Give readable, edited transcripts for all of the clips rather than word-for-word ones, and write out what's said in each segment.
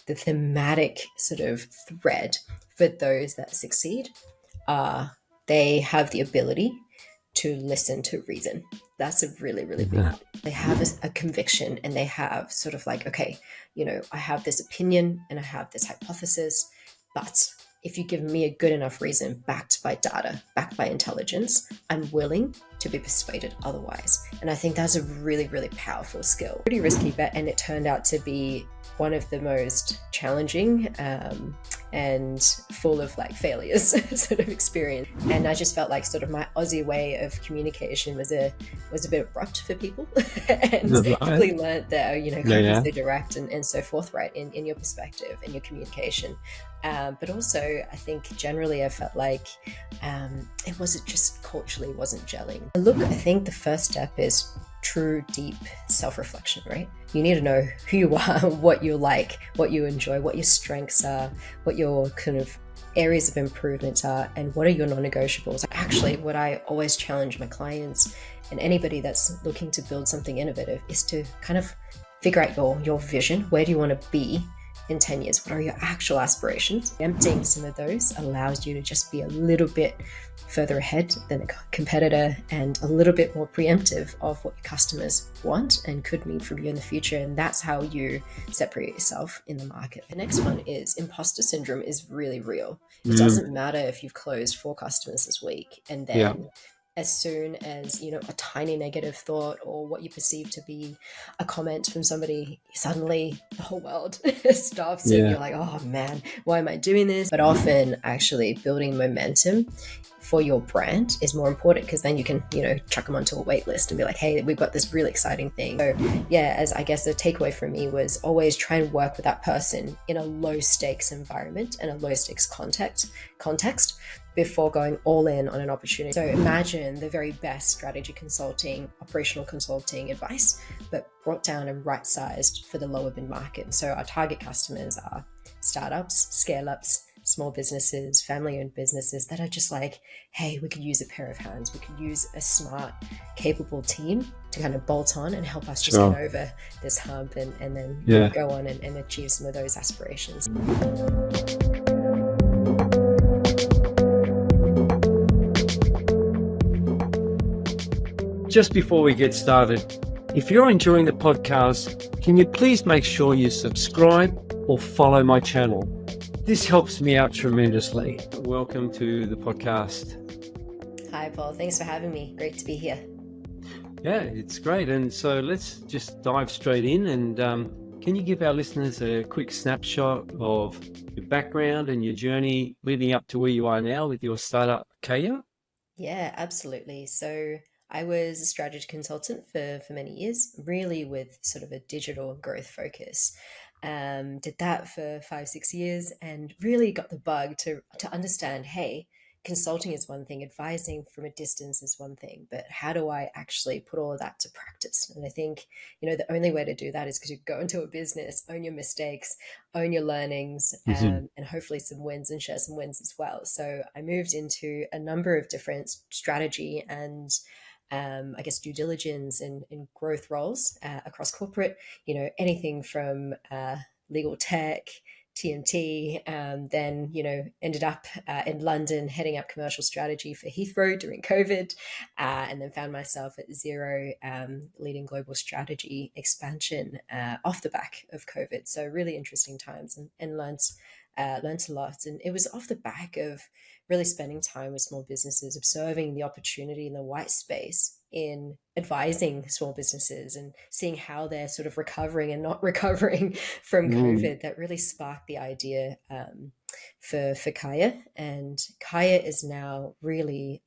the thematic sort of thread for those that succeed are they have the ability to listen to reason. That's a really, really big Yeah. one. They have a conviction and they have sort of like, okay, I have this opinion and I have this hypothesis, but if you give me a good enough reason backed by data, backed by intelligence, I'm willing to be persuaded otherwise. And I think that's a really, really powerful skill. Pretty risky bet, and it turned out to be one of the most challenging and full of like failures sort of experience. And I just felt like sort of my Aussie way of communication was a bit abrupt for people and Right. quickly learned that, Yeah, can't be yeah. so direct and so forthright in your perspective and your communication. But also, I think generally I felt like it wasn't just culturally wasn't gelling. Look, I think the first step is true, deep self-reflection, right? You need to know who you are, what you like, what you enjoy, what your strengths are, what your kind of areas of improvement are, and what are your non-negotiables. Actually, what I always challenge my clients and anybody that's looking to build something innovative is to kind of figure out your vision. Where do you want to be in 10 years? What are your actual aspirations? Emptying some of those allows you to just be a little bit further ahead than a competitor and a little bit more preemptive of what your customers want and could need from you in the future. And that's how you separate yourself in the market. The next one is imposter syndrome is really real. It Mm, doesn't matter if you've closed 4 customers this week and yeah. then as soon as a tiny negative thought or what you perceive to be a comment from somebody, suddenly the whole world stops and Yeah. you're like, oh man, why am I doing this? But often actually building momentum for your brand is more important, because then you can chuck them onto a wait list and be like, hey, we've got this really exciting thing. So yeah, as I guess the takeaway for me was always try and work with that person in a low stakes environment and a low stakes context before going all in on an opportunity. So imagine the very best strategy consulting, operational consulting advice, but brought down and right sized for the lower mid market. So our target customers are startups, scale ups, small businesses, family owned businesses that are just like, hey, we could use a pair of hands. We could use a smart, capable team to kind of bolt on and help us just get Sure. over this hump and then Yeah. go on and achieve some of those aspirations. Just before we get started, if you're enjoying the podcast, can you please make sure you subscribe or follow my channel? This helps me out tremendously. Welcome to the podcast. Hi, Paul. Thanks for having me. Great to be here. Yeah, it's great. And so let's just dive straight in. And can you give our listeners a quick snapshot of your background and your journey leading up to where you are now with your startup, Kaya? Yeah, absolutely. So I was a strategy consultant for many years, really with sort of a digital growth focus. Did that for 5, 6 years and really got the bug to understand, hey, consulting is one thing, advising from a distance is one thing, but how do I actually put all of that to practice? And I think, the only way to do that is because you go into a business, own your mistakes, own your learnings, Mhm. and hopefully some wins and share some wins as well. So I moved into a number of different strategy and I guess due diligence and growth roles across corporate, anything from legal tech, TMT, then, ended up in London heading up commercial strategy for Heathrow during COVID, and then found myself at Zero leading global strategy expansion off the back of COVID. So really interesting times and learned a lot. And it was off the back of really spending time with small businesses, observing the opportunity in the white space in advising small businesses and seeing how they're sort of recovering and not recovering from Mm. COVID, that really sparked the idea for Kaya. And Kaya is now really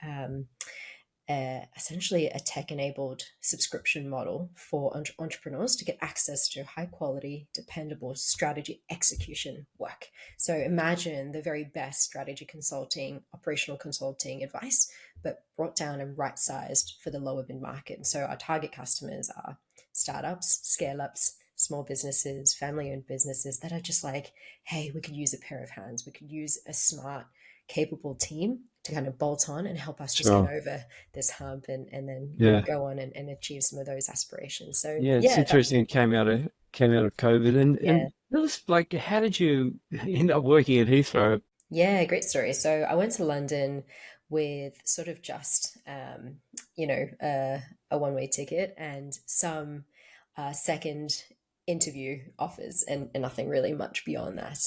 essentially a tech-enabled subscription model for entrepreneurs to get access to high-quality, dependable strategy execution work. So imagine the very best strategy consulting, operational consulting advice, but brought down and right-sized for the lower mid-market. So our target customers are startups, scale-ups, small businesses, family-owned businesses that are just like, hey, we could use a pair of hands. We could use a smart, capable team to kind of bolt on and help us just get Sure. over this hump and then Yeah. go on and achieve some of those aspirations. So Yeah, it's yeah, that interesting. It came out of COVID. Yeah. And tell us, like, how did you end up working at Heathrow? Yeah, great story. So I went to London with sort of just, a one-way ticket and some second interview offers and nothing really much beyond that.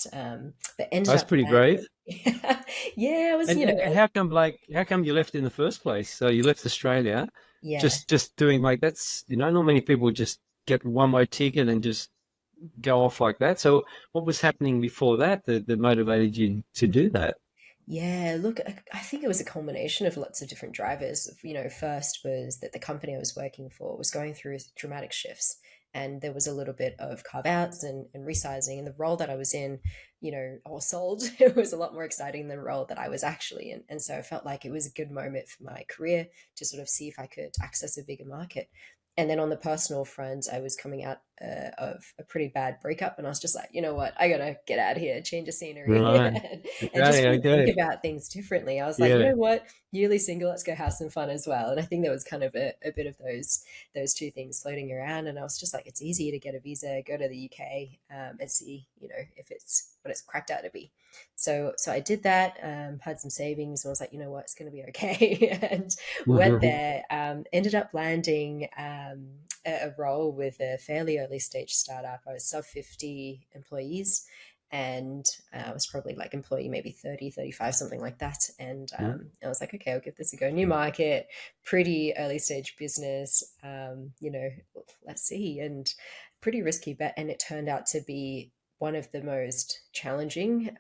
But ended That's up pretty great. landing. Yeah, yeah, I was, And how come, like, how come you left in the first place? So you left Australia, yeah. just doing like that's, not many people just get one-way ticket and just go off like that. So what was happening before that that motivated you to do that? Yeah, look, I think it was a culmination of lots of different drivers. First was that the company I was working for was going through dramatic shifts, and there was a little bit of carve outs and resizing. And the role that I was in, or sold, it was a lot more exciting than the role that I was actually in. And so I felt like it was a good moment for my career to sort of see if I could access a bigger market. And then on the personal front, I was coming out of a pretty bad breakup, and I was just like, you know what, I gotta get out of here, change of scenery, Right. and just Okay, really think okay. about things differently. I was like, you Yeah. know what, yearly single, let's go have some fun as well. And I think there was kind of a bit of those two things floating around, and I was just like, it's easy to get a visa, go to the UK, and see, if it's what it's cracked out to be. So I did that, had some savings, and was like, you know what, it's going to be okay, and went there. Ended up landing a role with a fairly early stage startup. I was sub 50 employees, and I was probably like employee maybe 30, 35, something like that. And I was like, okay, I'll give this a go. New market, pretty early stage business, let's see. And pretty risky bet. And it turned out to be one of the most challenging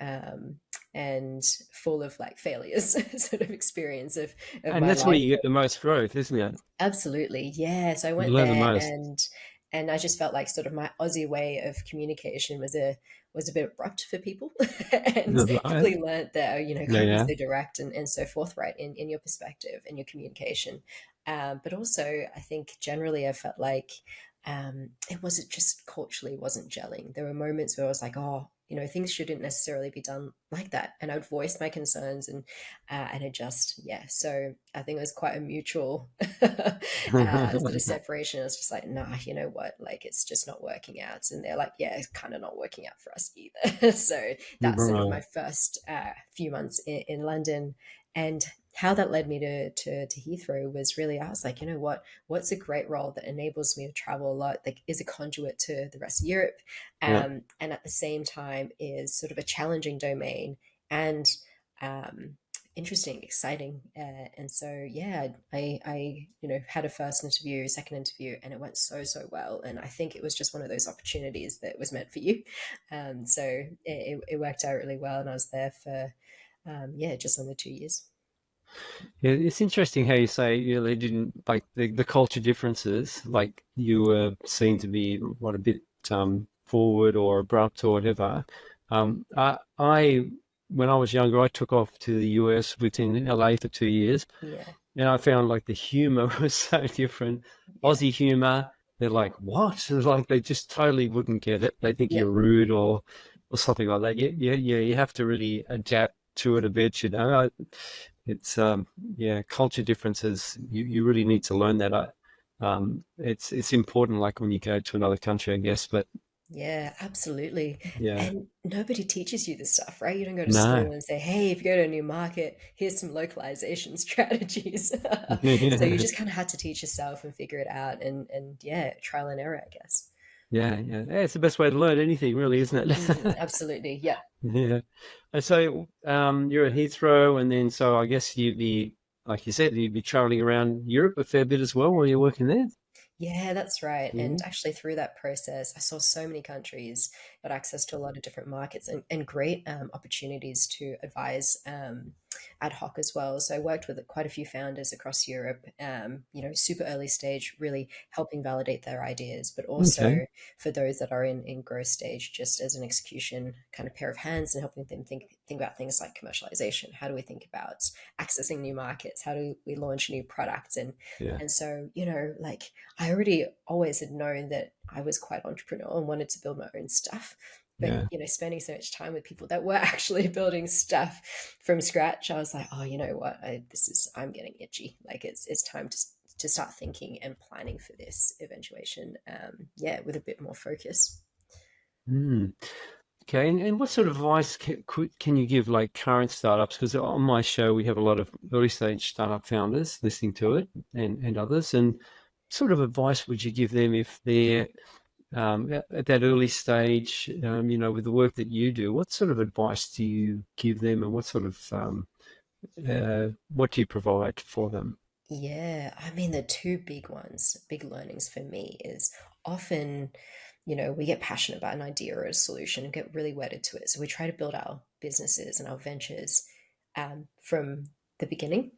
and full of like failures sort of experience of And my that's where life. you get the most growth, isn't it? Absolutely. Yeah. So I You went learn the there most. and I just felt like sort of my Aussie way of communication was a bit abrupt for people and Right. quickly learned that, Yeah, can't be yeah. so direct and so forthright in your perspective and your communication. But also I think generally I felt like it wasn't just culturally wasn't gelling. There were moments where I was like, oh, things shouldn't necessarily be done like that. And I would voice my concerns and adjust. Yeah. So I think it was quite a mutual sort of separation. I was just like, nah, you know what? Like, it's just not working out. And they're like, yeah, it's kind of not working out for us either. So that's sort of Right. my first few months in London. And how that led me to Heathrow was really, I was like, you know what? What's a great role that enables me to travel a lot, that is a conduit to the rest of Europe, Yeah. and at the same time is sort of a challenging domain and um, interesting, exciting. And so, yeah, I had a first interview, second interview, and it went so well. And I think it was just one of those opportunities that was meant for you. So it worked out really well, and I was there for yeah, just under 2 years. Yeah, it's interesting how you say, they didn't like the culture differences, like you were seen to be what a bit forward or abrupt or whatever. I when I was younger, I took off to the US within LA for 2 years, Yeah, and I found like the humor was so different. yeah, Aussie humor, they're like, what? It's like they just totally wouldn't get it. They think yeah. you're rude or something like that. Yeah. You have to really adapt to it a bit, you know. It's yeah, culture differences. You really need to learn that. It's important, like when you go to another country, I guess. But Yeah, absolutely. yeah, And nobody teaches you this stuff, right? You don't go to no, school and say, hey, if you go to a new market, here's some localization strategies. So you yeah, just kind of had to teach yourself and figure it out and yeah, trial and error, I guess. yeah. It's the best way to learn anything, really, isn't it? Absolutely. Yeah. Yeah. And so you're at Heathrow, and then so I guess you'd be, like you said, you'd be traveling around Europe a fair bit as well while you're working there. Yeah, that's right. And Yeah. actually, through that process, I saw so many countries, got access to a lot of different markets and great opportunities to advise ad hoc as well. So I worked with quite a few founders across Europe, super early stage, really helping validate their ideas, but Okay. also for those that are in growth stage, just as an execution kind of pair of hands and helping them think about things like commercialization. How do we think about accessing new markets? How do we launch new products? Yeah. And so, like I already always had known that I was quite entrepreneurial and wanted to build my own stuff. But Yeah. spending so much time with people that were actually building stuff from scratch, I was like, oh, you know what? I'm getting itchy. Like it's time to start thinking and planning for this eventuation, yeah, with a bit more focus. Mm. Okay, and what sort of advice can you give like current startups? Because on my show we have a lot of early stage startup founders listening to it, and others. And sort of advice would you give them if they're at that early stage? With the work that you do, what sort of advice do you give them, and what sort of what do you provide for them? Yeah, I mean, the two big ones, big learnings for me is often, we get passionate about an idea or a solution and get really wedded to it. So we try to build our businesses and our ventures from the beginning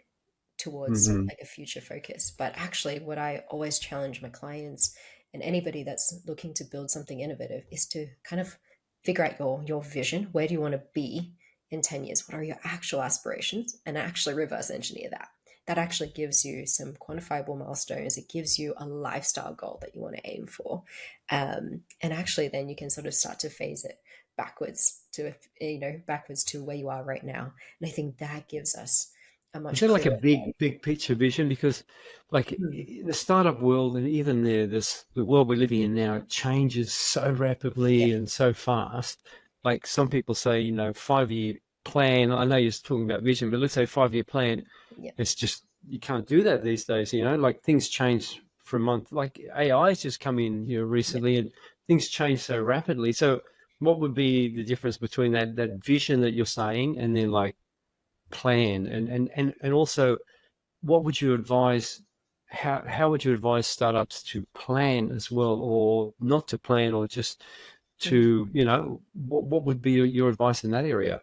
towards Hmm. like a future focus. But actually, what I always challenge my clients and anybody that's looking to build something innovative is to kind of figure out your vision. Where do you want to be in 10 years? What are your actual aspirations? And actually reverse engineer that. That actually gives you some quantifiable milestones. It gives you a lifestyle goal that you want to aim for. And actually then you can sort of start to phase it backwards to where you are right now. And I think that gives us a Is much there like a clearer. big picture vision? Because like Hmm. the startup world, and even the world we're living in now, it changes so Yeah, rapidly and so fast. Like some people say, 5-year plan. I know you're talking about vision, but let's say 5-year plan. yeah, It's just you can't do that these days. Like things change from month. Like AI's just come in here yeah. recently, and things change so rapidly. So what would be the difference between that vision that you're saying and then like plan, and also what would you advise, how would you advise startups to plan as well, or not to plan, or just Mm. to what would be your advice in that area?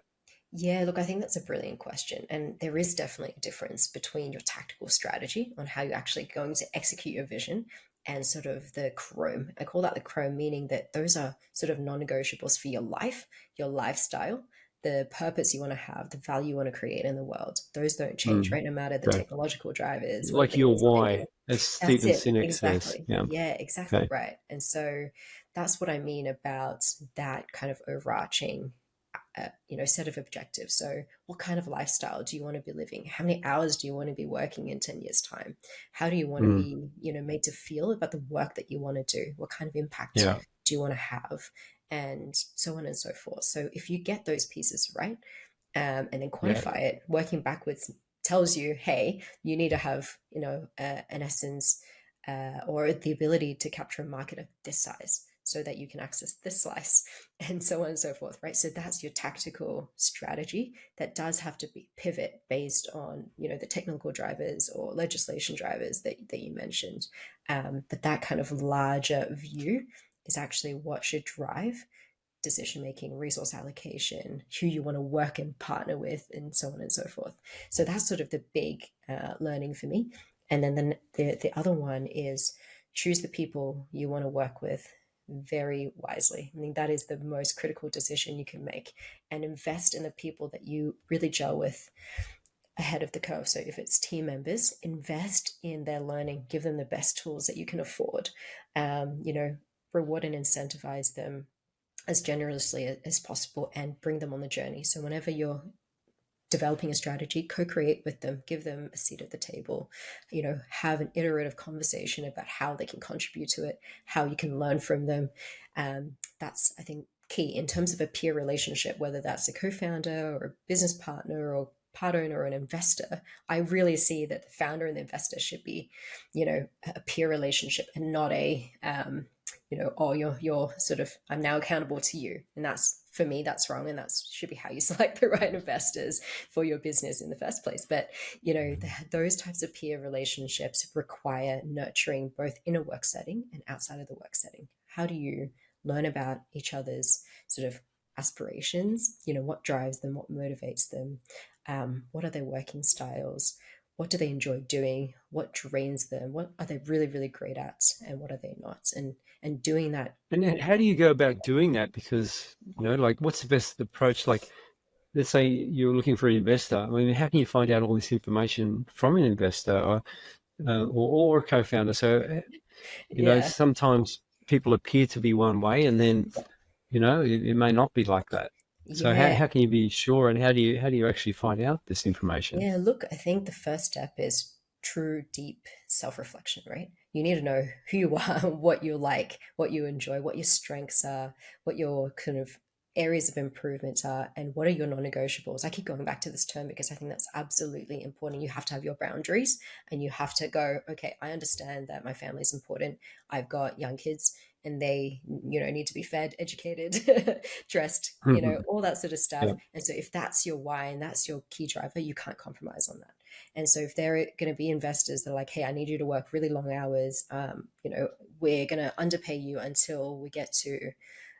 Yeah, look, I think that's a brilliant question. And there is definitely a difference between your tactical strategy on how you're actually going to execute your vision and sort of the chrome. I call that the chrome, meaning that those are sort of non negotiables for your life, your lifestyle, the purpose you want to have, the value you want to create in the world. Those don't change, Mm, right? No matter the okay. technological drivers, Like whatever your needs to be. why, as That's Stephen it. Sinek says. Exactly. Yeah. Yeah, exactly Okay. right. And so that's what I mean about that kind of overarching set of objectives. So, what kind of lifestyle do you want to be living? How many hours do you want to be working in 10 years' time? How do you want to Mm, be, made to feel about the work that you want to do? What kind of impact yeah. do you want to have? And so on and so forth. So, if you get those pieces right, and then Yeah. quantify it, working backwards tells you, hey, you need to have, an essence or the ability to capture a market of this size so that you can access this slice and so on and so forth, right? So that's your tactical strategy that does have to be pivot based on, the technical drivers or legislation drivers that you mentioned. But that kind of larger view is actually what should drive decision making, resource allocation, who you want to work and partner with, and so on and so forth. So that's sort of the big learning for me. And then the other one is choose the people you want to work with very wisely. I think that is the most critical decision you can make, and invest in the people that you really gel with ahead of the curve. So if it's team members, invest in their learning, give them the best tools that you can afford, reward and incentivize them as generously as possible and bring them on the journey. So whenever you're developing a strategy, co-create with them, give them a seat at the table, have an iterative conversation about how they can contribute to it, how you can learn from them. That's, I think, key in terms of a peer relationship, whether that's a co-founder or a business partner or part owner or an investor. I really see that the founder and the investor should be, a peer relationship and not a, oh, you're sort of, I'm now accountable to you. And that's, for me, that's wrong. And that should be how you select the right investors for your business in the first place. But, those types of peer relationships require nurturing both in a work setting and outside of the work setting. How do you learn about each other's sort of aspirations? What drives them, what motivates them, what are their working styles, what do they enjoy doing, what drains them, what are they really really great at, and what are they not, and doing that. And then how do you go about doing that? Because, like what's the best approach? Like, let's say you're looking for an investor. I mean, how can you find out all this information from an investor, or a co-founder? So, Yeah, sometimes people appear to be one way, and then, it may not be like that. So yeah. how can you be sure, and how do you actually find out this information? Yeah, look, I think the first step is true, deep self-reflection, right? You need to know who you are, what you like, what you enjoy, what your strengths are, what your kind of areas of improvement are, and what are your non-negotiables. I keep going back to this term because I think that's absolutely important. You have to have your boundaries, and you have to go, okay, I understand that my family is important. I've got young kids, and they, need to be fed, educated, dressed, all that sort of stuff. Yeah. And so if that's your why and that's your key driver, you can't compromise on that. And so if they're going to be investors that are like, hey, I need you to work really long hours, we're going to underpay you until we get to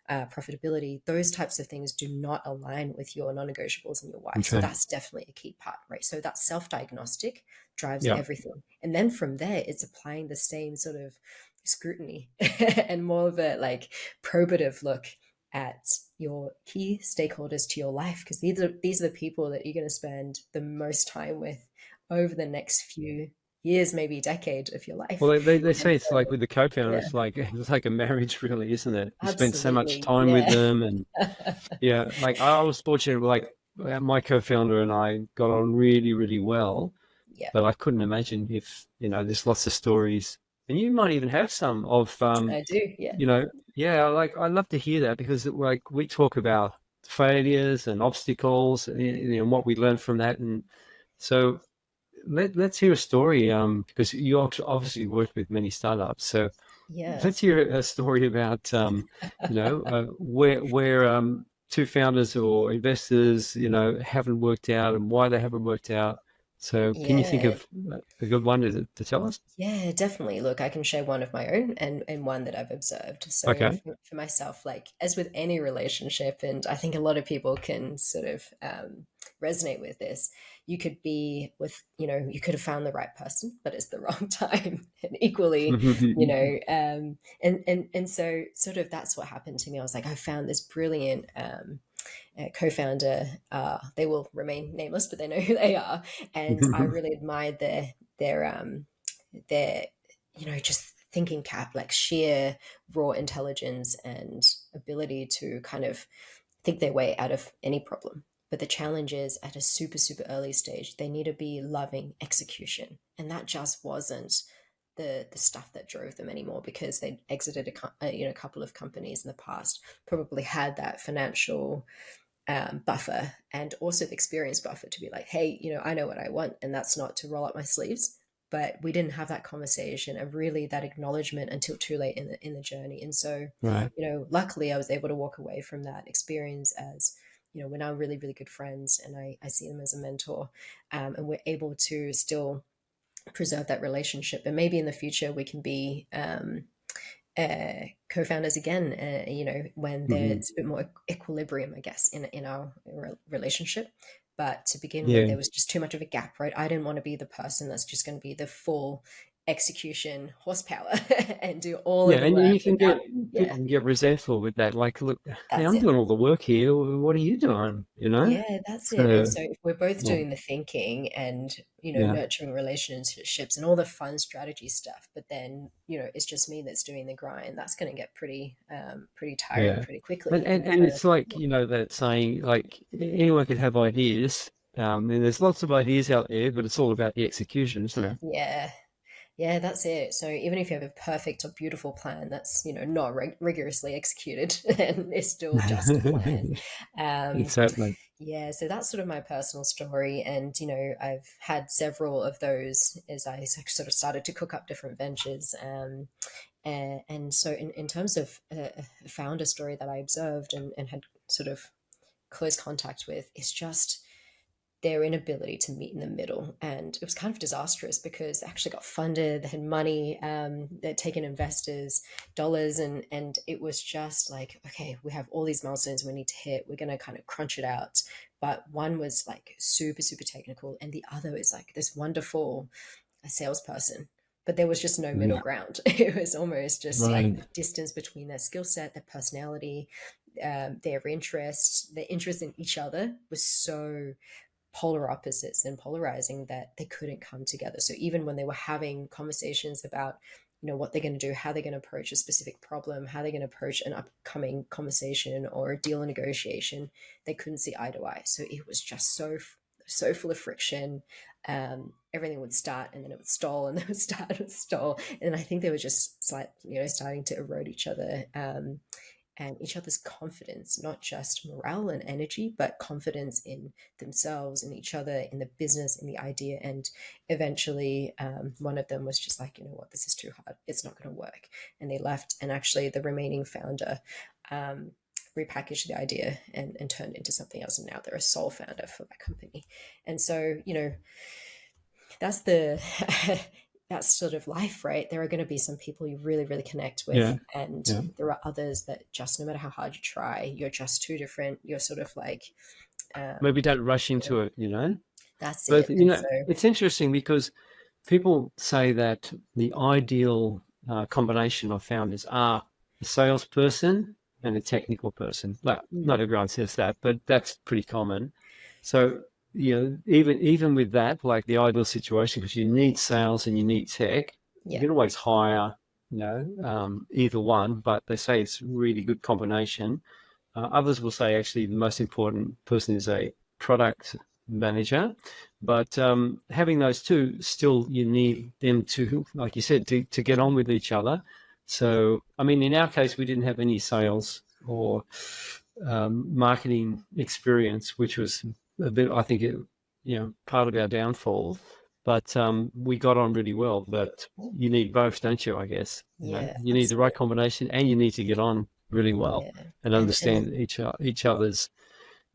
profitability, those types of things do not align with your non-negotiables and your why. So Okay. that's definitely a key part, right? So that self-diagnostic drives Yeah. everything. And then from there, it's applying the same sort of scrutiny and more of a like probative look at your key stakeholders to your life, because these are the people that you're going to spend the most time with over the next few years, maybe decade of your life. Well, they say And it's like with the co-founder, yeah, it's like a marriage, really, isn't it? You spend so much absolutely. time with Yeah. them, and yeah, like I was fortunate, like my co-founder and I got on really, really well, Yeah, but I couldn't imagine if, there's lots of stories, and you might even have some of, I do. Yeah. yeah, like I love to hear that, because like we talk about failures and obstacles, and, what we learned from that, and so let's hear a story, because you obviously work with many startups, so Yeah. let's hear a story about, where two founders or investors, haven't worked out, and why they haven't worked out. So can you think Yeah. of a good one to tell us? Yeah, definitely. Look, I can share one of my own and one that I've observed. So Okay. for myself, like as with any relationship, and I think a lot of people can sort of resonate with this, you could be with, you could have found the right person, but it's the wrong time. And equally, and so sort of that's what happened to me. I was like, I found this brilliant co-founder. They will remain nameless, but they know who they are, and I really admired their just thinking cap, like sheer raw intelligence and ability to kind of think their way out of any problem. But the challenge is at a super super early stage they need to be loving execution, and that just wasn't the stuff that drove them anymore, because they'd exited a couple of companies in the past, probably had that financial buffer and also the experience buffer to be like, hey, I know what I want, and that's not to roll up my sleeves. But we didn't have that conversation and really that acknowledgement until too late in the journey. And so, Right. luckily I was able to walk away from that experience as, we're now really, really good friends, and I see them as a mentor, and we're able to still preserve that relationship. And maybe in the future we can be co-founders again, when Hmm. there's a bit more equilibrium, I guess, in our relationship. But to begin with, Yeah. there was just too much of a gap, right? I didn't want to be the person that's just going to be the full execution horsepower and do all Yeah, of the and work you can without, get yeah, people can get resentful with that. Like, look, hey, that's I'm it. doing all the work here. What are you doing? Yeah, that's it. And So so if we're both yeah, doing the thinking and, yeah, nurturing relationships and all the fun strategy stuff, but then, it's just me that's doing the grind, that's going to get pretty tiring yeah. pretty And quickly. and, And and so, it's like, that saying, like anyone could have ideas. And there's lots of ideas out there, but it's all about the execution, isn't it? yeah, yeah, that's it. So even if you have a perfect or beautiful plan that's, not rigorously executed, then it's still just a plan. Um, Exactly. yeah, so that's sort of my personal story. And, I've had several of those as I sort of started to cook up different ventures. And so in terms of a founder story that I observed and had sort of close contact with, is just their inability to meet in the middle. And it was kind of disastrous because they actually got funded, they had money, they'd taken investors dollars, and it was just like, okay, we have all these milestones we need to hit, we're going to kind of crunch it out. But one was like super super technical, and the other is like this wonderful salesperson, but there was just no middle Yeah. ground. It was almost just like Right. the distance between their skill set, their personality, their interest in each other was so polar opposites and polarizing that they couldn't come together. So even when they were having conversations about, what they're going to do, how they're going to approach a specific problem, how they're going to approach an upcoming conversation or a deal negotiation, they couldn't see eye to eye. So it was just so full of friction. everything would start and then it would stall and then it would start and stall. And I think they were just starting to erode each other, and each other's confidence, not just morale and energy, but confidence in themselves, in each other, in the business, in the idea. And eventually, one of them was just like, you know what, this is too hard. It's not going to work. And they left. And actually, the remaining founder repackaged the idea and turned into something else. And now they're a sole founder for that company. And so, that's the that's sort of life, right? There are going to be some people you really, really connect with. Yeah. And Yeah. there are others that just, no matter how hard you try, you're just too different. You're sort of like, Maybe don't rush into it, that's But, it. And so, it's interesting because people say that the ideal combination of founders are a salesperson and a technical person. Like, not everyone says that, but that's pretty common. So, even with that, like the ideal situation, because you need sales and you need tech, you yeah, can always hire, either one, but they say it's a really good combination. Others will say actually the most important person is a product manager, but having those two, still you need them to, like you said, to get on with each other. So, I mean, in our case, we didn't have any sales or marketing experience, which was a bit, I think, part of our downfall. But we got on really well. But you need both, don't you? I guess yeah, you need the right absolutely. combination, and you need to get on really well Yeah. and And understand each other's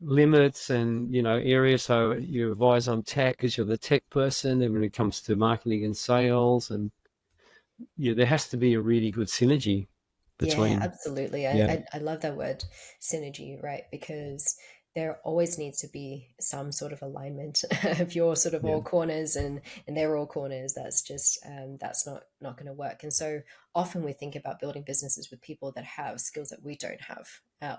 limits and areas. So you advise on tech because you're the tech person, and when it comes to marketing and sales, and there has to be a really good synergy yeah, between. absolutely. I, Yeah, I I love that word synergy, right? Because there always needs to be some sort of alignment. If you're sort of yeah, all corners and they're all corners, that's just that's not going to work. And so often we think about building businesses with people that have skills that we don't have,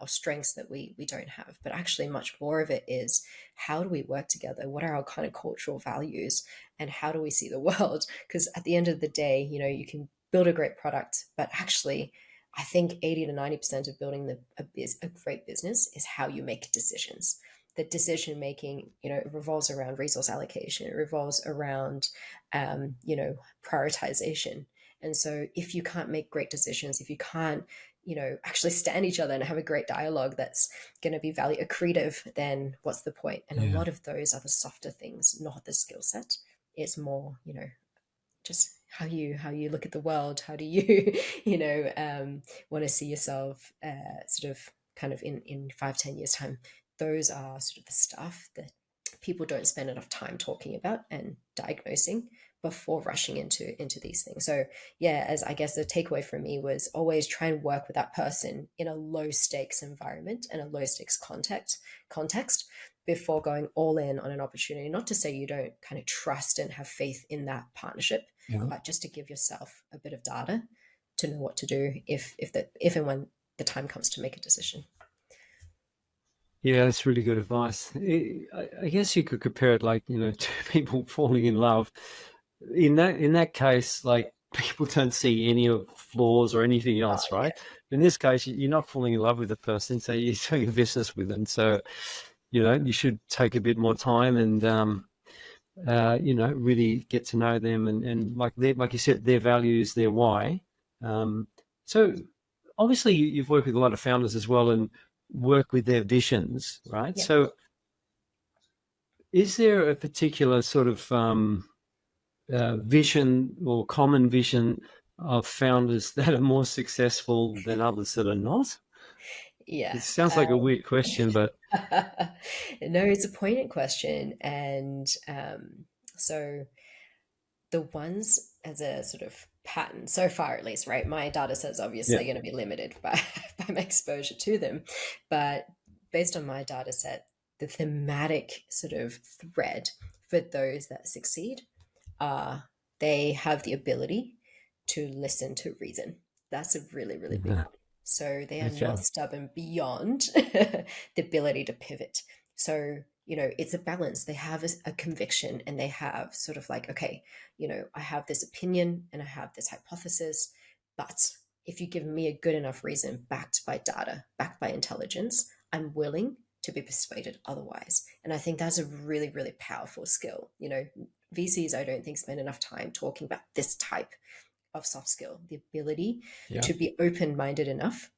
or strengths that we don't have. But actually, much more of it is, how do we work together? What are our kind of cultural values, and how do we see the world? Because at the end of the day, you can build a great product, but actually, I think 80 to 90% of building a great business is how you make decisions. The decision making, it revolves around resource allocation. It revolves around, prioritization. And so if you can't make great decisions, if you can't, actually stand each other and have a great dialogue that's going to be value accretive, then what's the point? And a yeah, lot of those are the softer things, not the skill set. It's more, just how you look at the world. How do you want to see yourself, sort of kind of in 5-10 years time? Those are sort of the stuff that people don't spend enough time talking about and diagnosing before rushing into these things. So yeah, as I guess the takeaway for me was, always try and work with that person in a low stakes environment and a low stakes context before going all in on an opportunity. Not to say you don't kind of trust and have faith in that partnership, yeah. but just to give yourself a bit of data to know what to do if and when the time comes to make a decision. Yeah, that's really good advice. I guess you could compare it like, two people falling in love. In that case, like, people don't see any of flaws or anything Oh else, yeah, right? In this case, you're not falling in love with the person, so you're doing business with them. So, you should take a bit more time and really get to know them and like you said, their values, their why. So obviously you've worked with a lot of founders as well and work with their visions, right? yeah. So is there a particular sort of vision or common vision of founders that are more successful than others that are not? Yeah. It sounds like a weird question, but No, it's a poignant question. And so the ones, as a sort of pattern so far, at least, right? My data set's yeah, obviously going to be limited by, by my exposure to them. But based on my data set, the thematic sort of thread for those that succeed are, they have the ability to listen to reason. That's a really, really big yeah, one. So they are okay, not stubborn beyond the ability to pivot. So, it's a balance. They have a conviction, and they have sort of like, okay, I have this opinion and I have this hypothesis, but if you give me a good enough reason backed by data, backed by intelligence, I'm willing to be persuaded otherwise. And I think that's a really, really powerful skill. VCs, I don't think, spend enough time talking about this type of soft skill, the ability Yeah. to be open-minded enough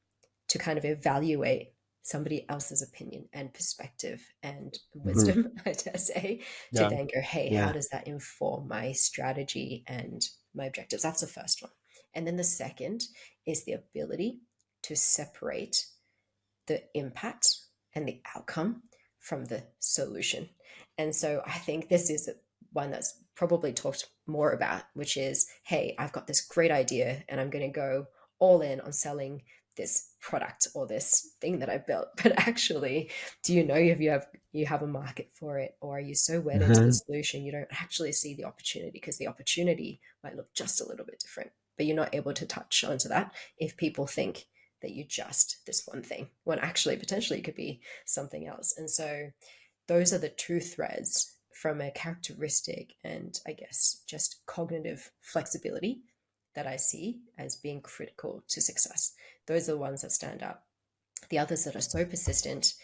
to kind of evaluate somebody else's opinion and perspective and wisdom, I dare say, to Yeah. then go, hey, how Yeah. does that inform my strategy and my objectives? That's the first one. And then the second is the ability to separate the impact and the outcome from the solution. And so I think this is one that's probably talked more about, which is, hey, I've got this great idea and I'm going to go all in on selling this product or this thing that I built. But actually, do you know if you have a market for it, or are you so wedded to the solution you don't actually see the opportunity, because the opportunity might look just a little bit different, but you're not able to touch onto that if people think that you just this one thing, when actually potentially it could be something else. And so those are the two threads from a characteristic and, I guess, just cognitive flexibility that I see as being critical to success. Those are the ones that stand out. The others that are so persistent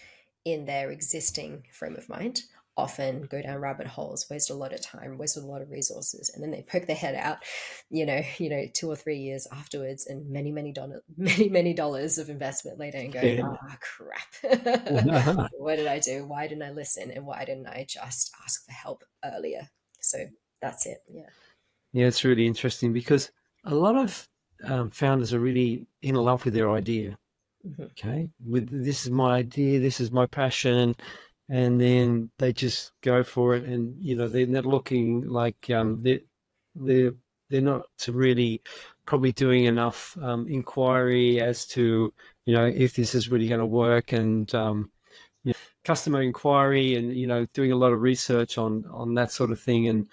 in their existing frame of mind often go down rabbit holes, waste a lot of time, waste a lot of resources, and then they poke their head out, 2 or 3 years afterwards, and many dollars of investment later, and going, oh crap, what did I do? Why didn't I listen? And why didn't I just ask for help earlier? So that's it. Yeah. Yeah, it's really interesting because a lot of founders are really in love with their idea. Mm-hmm. Okay, this is my idea, this is my passion, and then they just go for it, and they're not looking like they're not really probably doing enough inquiry as to if this is really going to work, and customer inquiry, and doing a lot of research on that sort of thing, and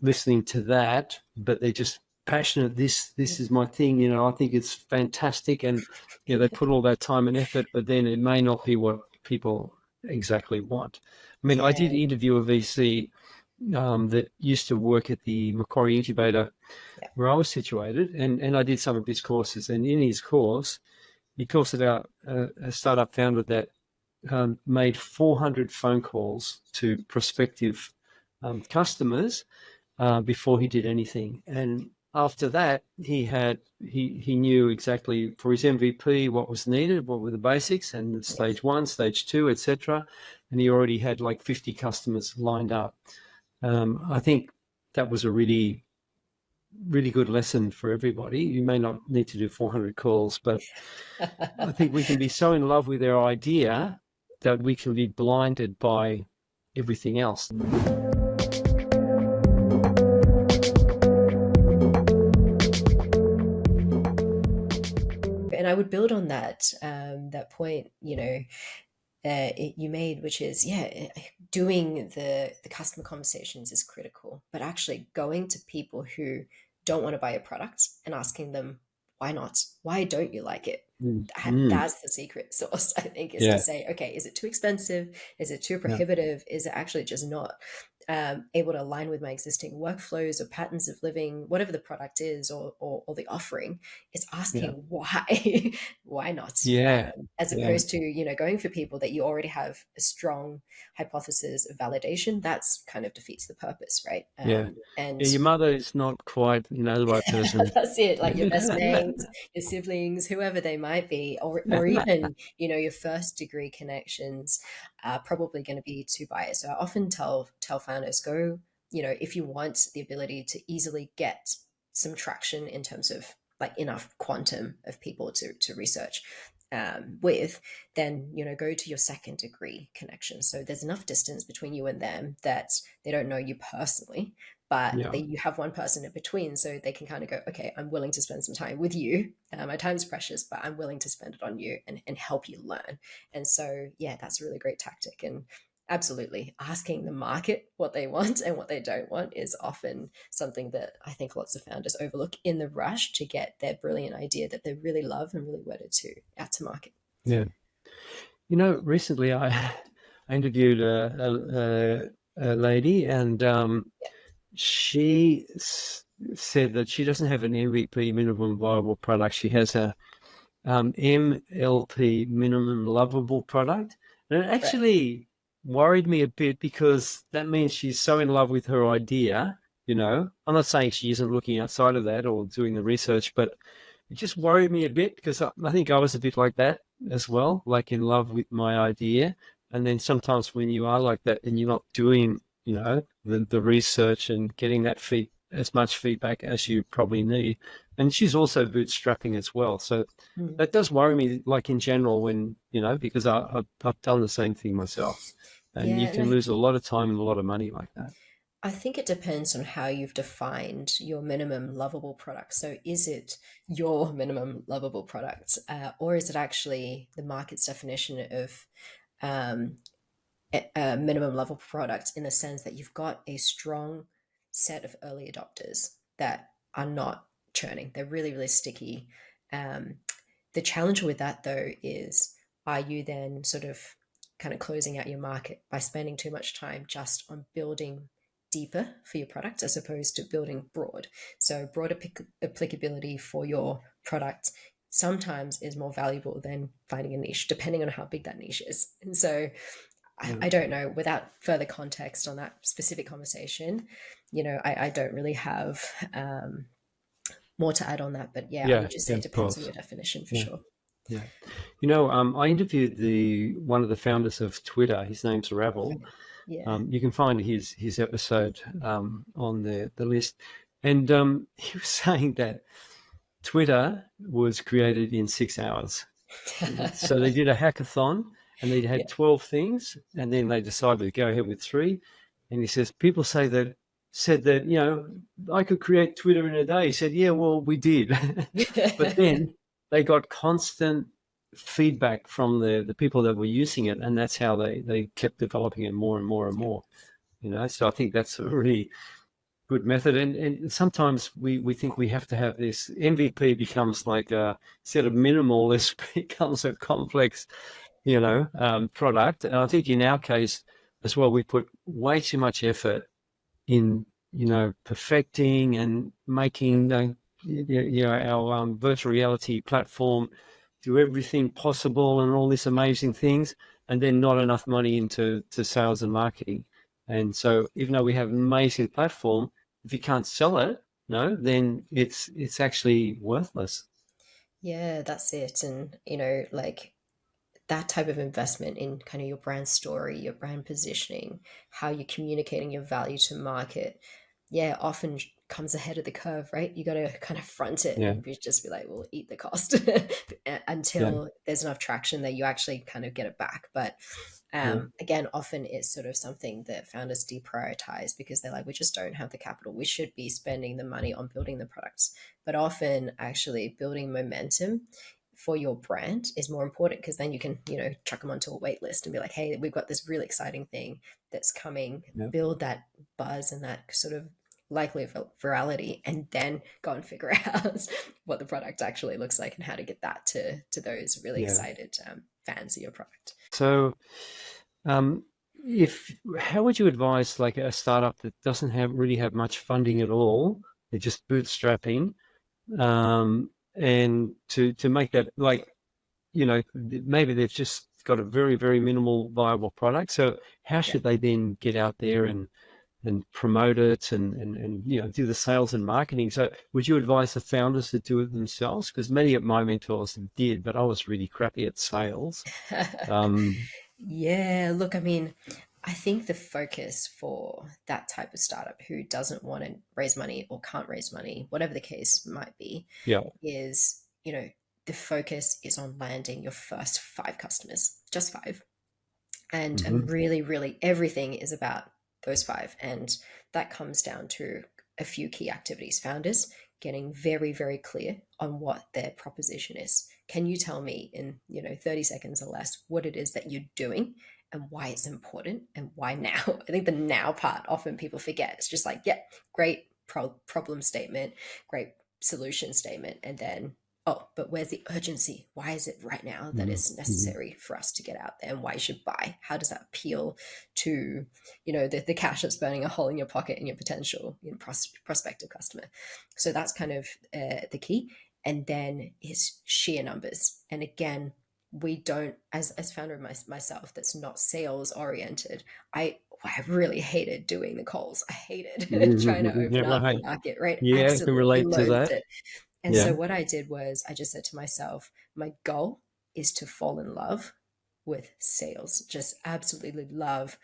listening to that, but they're just passionate. This is my thing. I think it's fantastic, and they put all that time and effort, but then it may not be what people exactly want. I mean, I did interview a VC that used to work at the Macquarie incubator where I was situated, and I did some of his courses, and in his course he talks about a startup founder that made 400 phone calls to prospective customers before he did anything. And after that, he knew exactly for his MVP what was needed, what were the basics, and stage 1, stage 2, etc. And he already had like 50 customers lined up. I think that was a really, really good lesson for everybody. You may not need to do 400 calls, but I think we can be so in love with our idea that we can be blinded by everything else. And I would build on that point, you made, which is, doing the customer conversations is critical, but actually going to people who don't want to buy a product and asking them, why not? Why don't you like it? That's the secret sauce, I think, is to say, okay, is it too expensive? Is it too prohibitive? Is it actually just not able to align with my existing workflows or patterns of living, whatever the product is, or the offering? It's asking why, why not? As opposed to, going for people that you already have a strong hypothesis of validation. That's kind of defeats the purpose, right? And your mother is not quite, the right person. That's it. Like your best mates, your siblings, whoever they might be, or even, your first degree connections are probably going to be too biased. So I often tell founders, go, if you want the ability to easily get some traction in terms of like enough quantum of people to research with, then, go to your second degree connection. So there's enough distance between you and them that they don't know you personally, but you have one person in between, so they can kind of go, okay, I'm willing to spend some time with you. My time's precious, but I'm willing to spend it on you and help you learn. And so, that's a really great tactic. And absolutely, asking the market what they want and what they don't want is often something that I think lots of founders overlook in the rush to get their brilliant idea that they really love and really wedded to out to market. Yeah. Recently I interviewed a lady, and she said that she doesn't have an MVP, minimum viable product. She has a MLP, minimum lovable product. And it actually worried me a bit because that means she's so in love with her idea. I'm not saying she isn't looking outside of that or doing the research, but it just worried me a bit because I think I was a bit like that as well, like in love with my idea. And then sometimes when you are like that and you're not doing, the research and getting that as much feedback as you probably need. And she's also bootstrapping as well. So Mm. that does worry me, like in general, when, because I've done the same thing myself. And Yeah, you can lose a lot of time and a lot of money like that. I think it depends on how you've defined your minimum lovable product. So, is it your minimum lovable product, or is it actually the market's definition of um, a minimum level product in the sense that you've got a strong set of early adopters that are not churning? They're really, really sticky. Um, the challenge with that, though, is are you then sort of kind of closing out your market by spending too much time just on building deeper for your product as opposed to building broad? So, broad applicability for your product sometimes is more valuable than finding a niche, depending on how big that niche is. And so, Yeah. I don't know, without further context on that specific conversation, I don't really have more to add on that. But yeah, I Yeah, would just say yeah, it of depends on course. your definition for Yeah. sure. Yeah. I interviewed one of the founders of Twitter. His name's Ravel. Yeah. You can find his episode on the list. And he was saying that Twitter was created in 6 hours. So they did a hackathon and they Yeah. had 12 things and then they decided to go ahead with 3. And he says, people said that, I could create Twitter in a day. He said, yeah, well, we did. But then they got constant feedback from the people that were using it. And that's how they kept developing it more and more and more, So I think that's a really good method. And sometimes we think we have to have this MVP becomes like instead of minimal, this becomes a complex, product. And I think in our case as well, we put way too much effort in, perfecting and making our virtual reality platform do everything possible and all these amazing things, and then not enough money into sales and marketing. And so even though we have an amazing platform, if you can't sell it, no, then it's actually worthless. Yeah, that's it. And, like that type of investment in kind of your brand story, your brand positioning, how you're communicating your value to market, yeah, often comes ahead of the curve, right? You got to kind of front it Yeah, and just be like, well, eat the cost yeah, until there's enough traction that you actually kind of get it back. But yeah, again, often it's sort of something that founders deprioritize because they're like, we just don't have the capital. We should be spending the money on building the products. But often, actually, building momentum for your brand is more important because then you can, chuck them onto a wait list and be like, hey, we've got this really exciting thing that's coming, yeah, build that buzz and that sort of likely virality, and then go and figure out what the product actually looks like and how to get that to those really yeah. excited fans of your product. So um, if how would you advise like a startup that doesn't really have much funding at all? They're just bootstrapping, and to make that like maybe they've just got a very very minimal viable product. So how Yeah. should they then get out there and promote it and do the sales and marketing? So would you advise the founders to do it themselves? Because many of my mentors did, but I was really crappy at sales. Um, Yeah, look, I mean, I think the focus for that type of startup who doesn't want to raise money or can't raise money, whatever the case might be, yeah. is, the focus is on landing your first 5 customers, just 5. And Hmm. really, really everything is about those 5. And that comes down to a few key activities. Founders getting very, very clear on what their proposition is. Can you tell me in 30 seconds or less what it is that you're doing and why it's important and why now? I think the now part often people forget. It's just like, yeah, great problem statement, great solution statement, and then, oh, but where's the urgency? Why is it right now that it's Hmm. necessary for us to get out there, and why you should buy? How does that appeal to, the cash that's burning a hole in your pocket and your potential prospective customer? So that's kind of the key. And then is sheer numbers. And again, we don't, as founder of myself, that's not sales oriented. I really hated doing the calls. I hated trying to Yeah, open up the right. market, right? Yeah, I can Absolutely relate to loathed that. it. And Yeah, so what I did was I just said to myself, my goal is to fall in love with sales, just absolutely love,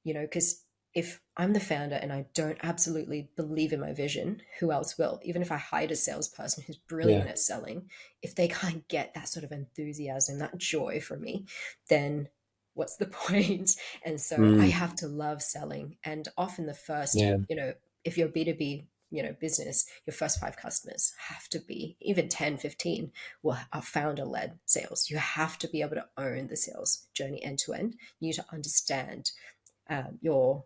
because if I'm the founder and I don't absolutely believe in my vision, who else will? Even if I hired a salesperson who's brilliant yeah, at selling, if they can't get that sort of enthusiasm, that joy from me, then what's the point? And so I mm, have to love selling. And often the first, yeah, if you're B2B, business, your first 5 customers have to be even 10, 15 are founder led sales. You have to be able to own the sales journey end to end. You need to understand your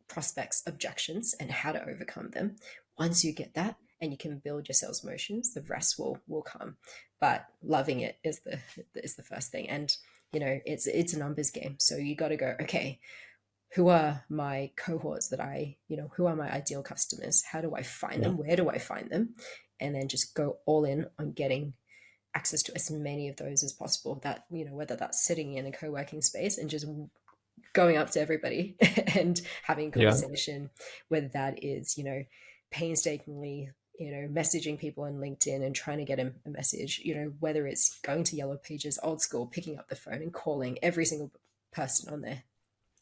prospects' objections and how to overcome them. Once you get that and you can build your sales motions, the rest will come. But loving it is the first thing. And it's a numbers game. So you got to go, okay, who are my cohorts that who are my ideal customers? How do I find yeah, them? Where do I find them? And then just go all in on getting access to as many of those as possible. That, whether that's sitting in a co-working space and just going up to everybody and having a yeah, conversation, whether that is, painstakingly, messaging people on LinkedIn and trying to get a message, whether it's going to Yellow Pages, old school, picking up the phone and calling every single person on there.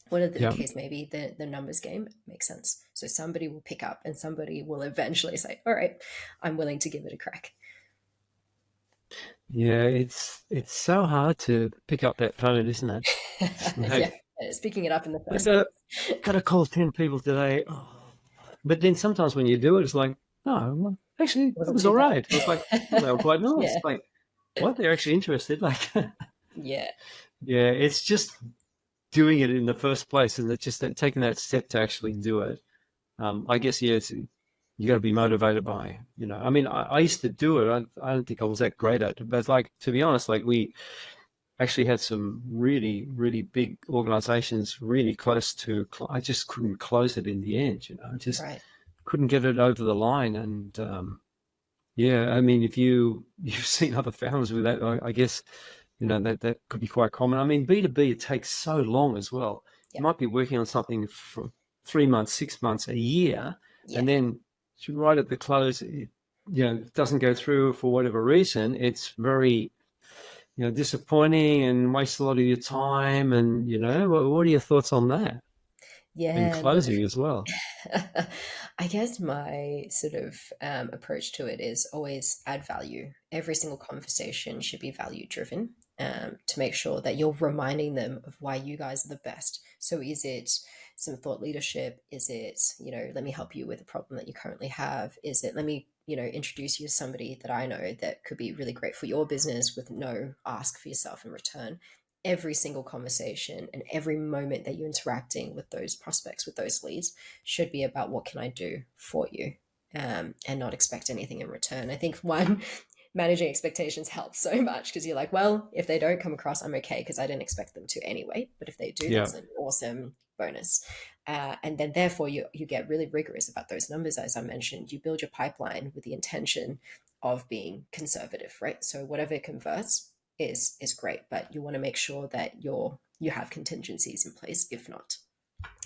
Whatever the yeah. case may be, the numbers game makes sense. So somebody will pick up and somebody will eventually say, all right, I'm willing to give it a crack. Yeah, it's so hard to pick up that phone, isn't it? It's Yeah, like, picking it up in the I first place. gotta call 10 people today. Oh. But then sometimes when you do it, it's like, oh, well, actually, that Wasn't was too all right. It was like, well, they were bad. quite nice. Yeah, Like, what? They're actually interested. Like, yeah, yeah, it's just doing it in the first place, and it's just that taking that step to actually do it. I guess, yeah, you got to be motivated by, I mean, I used to do it. I don't think I was that great at it, but like, to be honest, like we actually had some really, really big organizations really close to, I just couldn't close it in the end, just right. couldn't get it over the line. And, yeah, I mean, if you've seen other founders with that, I guess, that could be quite common. I mean, B2B, it takes so long as well. You Yeah, might be working on something for 3 months, 6 months, a year, yeah, and then right at the close, it doesn't go through for whatever reason. It's very, disappointing and wastes a lot of your time. And, what are your thoughts on that? And yeah. Look, closing as well. I guess my sort of approach to it is always add value. Every single conversation should be value driven, to make sure that you're reminding them of why you guys are the best. So is it some thought leadership? Is it, let me help you with a problem that you currently have? Is it, let me, introduce you to somebody that I know that could be really great for your business with no ask for yourself in return? Every single conversation and every moment that you're interacting with those prospects, with those leads, should be about what can I do for you, and not expect anything in return. I think one, managing expectations helps so much because you're like, well, if they don't come across, I'm okay because I didn't expect them to anyway. But if they do, Yeah. that's an awesome bonus. And then therefore you get really rigorous about those numbers. As I mentioned, you build your pipeline with the intention of being conservative, right? So whatever converts is great, but you want to make sure that you have contingencies in place if not.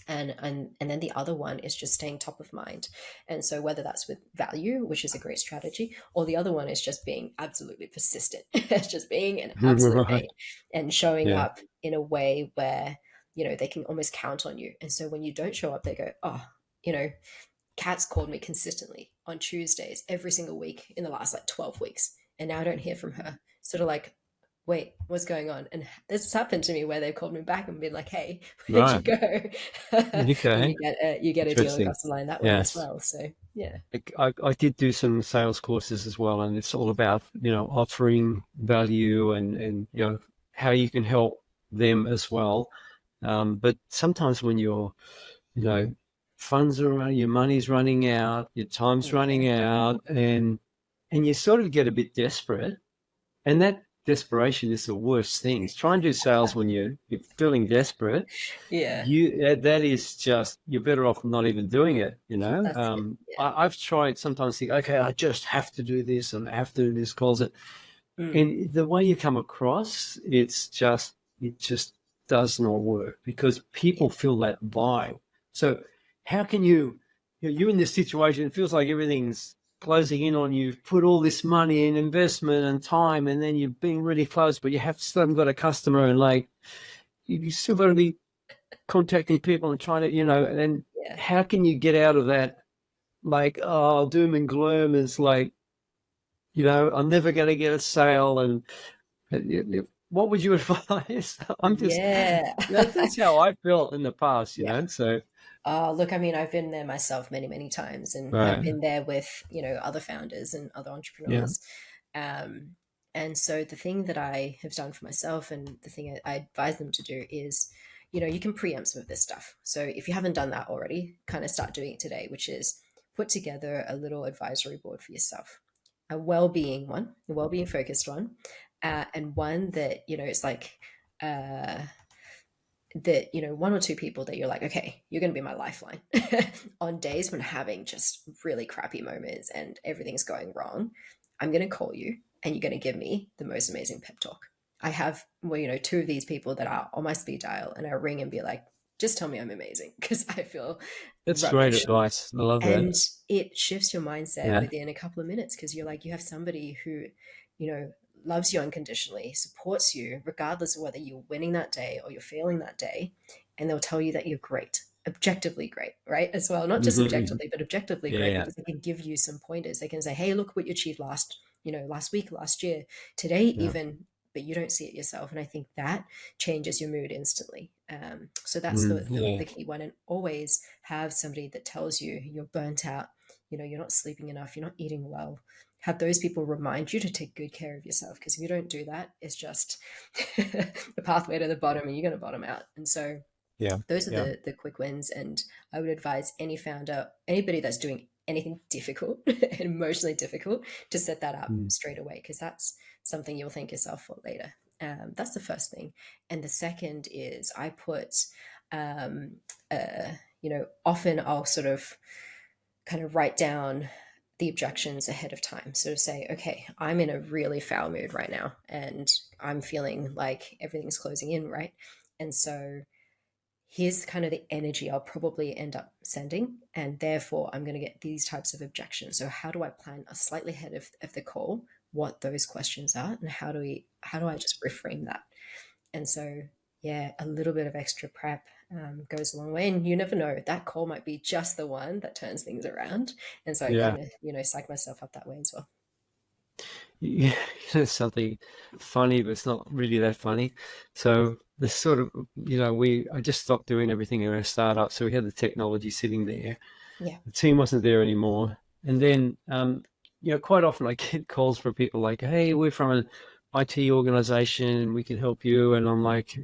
And then the other one is just staying top of mind. And so whether that's with value, which is a great strategy, or the other one is just being absolutely persistent. It's just being an absolute Right. pain and showing Yeah. up in a way where they can almost count on you. And so when you don't show up, they go, oh, you know Kat's called me consistently on Tuesdays every single week in the last like 12 weeks, and now I don't hear from her. Sort of like, wait, what's going on? And this has happened to me where they've called me back and been like, hey, where'd you Right. go? And Okay. you get a deal Interesting. across the line that way as Yes. well. So yeah. I did do some sales courses as well, and it's all about, offering value and, how you can help them as well. But sometimes when you know, funds are running, your money's running out, your time's Yeah. running out, and you sort of get a bit desperate. And that desperation is the worst thing. Try and do sales when you're feeling desperate. Yeah. That is just, you're better off not even doing it. That's it. Yeah. I've tried sometimes think, okay, I just have to do this and I have to do this calls it. Mm. And the way you come across, it just does not work because Yeah. people feel that vibe. So how can you're in this situation, it feels like everything's closing in on you. You've put all this money in investment and time, and then you're being really close, but you have still haven't got a customer, and like you still got to be contacting people and trying to, and then Yeah. how can you get out of that? Like, oh, doom and gloom is like, I'm never going to get a sale. And what would you advise? I'm just, Yeah. that's how I felt in the past, Yeah. so. Oh, look, I mean, I've been there myself many, many times and have Right. been there with, other founders and other Yeah. entrepreneurs. Um, and so the thing that I have done for myself and the thing I advise them to do is, you can preempt some of this stuff. So if you haven't done that already, kind of start doing it today, which is put together a little advisory board for yourself, a well-being one, a well-being focused one, and one that, is like, uh, that one or two people that you're like, okay, you're going to be my lifeline on days when having just really crappy moments and everything's going wrong. I'm going to call you and you're going to give me the most amazing pep talk. I have, well, two of these people that are on my speed dial, and I ring and be like, just tell me I'm amazing because I feel That's great rubbish. advice. I love And that. it shifts your mindset Yeah. within a couple of minutes because you're like, you have somebody who, loves you unconditionally, supports you, regardless of whether you're winning that day or you're failing that day. And they'll tell you that you're great, objectively great, right? As well, not just Mm-hmm. subjectively, but objectively great, Yeah. because they can give you some pointers. They can say, hey, look what you achieved last week, last year, today, Yeah. even, but you don't see it yourself. And I think that changes your mood instantly. So that's the key one. And always have somebody that tells you you're burnt out, you're not sleeping enough, you're not eating well. Have those people remind you to take good care of yourself, because if you don't do that, it's just the pathway to the bottom and you're going to bottom out. And so Yeah. those are Yeah. the quick wins. And I would advise any founder, anybody that's doing anything difficult and emotionally difficult, to set that up straight away, because that's something you'll thank yourself for later. That's the first thing. And the second is I put, often I'll sort of kind of write down the objections ahead of time. So to say, okay, I'm in a really foul mood right now and I'm feeling like everything's closing in, right? And so here's kind of the energy I'll probably end up sending. And therefore, I'm going to get these types of objections. So how do I plan a slightly ahead of the call what those questions are, and how do I just reframe that? And so, yeah, a little bit of extra prep goes a long way. And you never know, that call might be just the one that turns things around. And so I Yeah. kind of, psych myself up that way as well. Yeah, something funny, but it's not really that funny. So the sort of, I just stopped doing everything in a startup. So we had the technology sitting there. Yeah. The team wasn't there anymore. And then, quite often I get calls from people like, hey, we're from an IT organization, we can help you. And I'm like,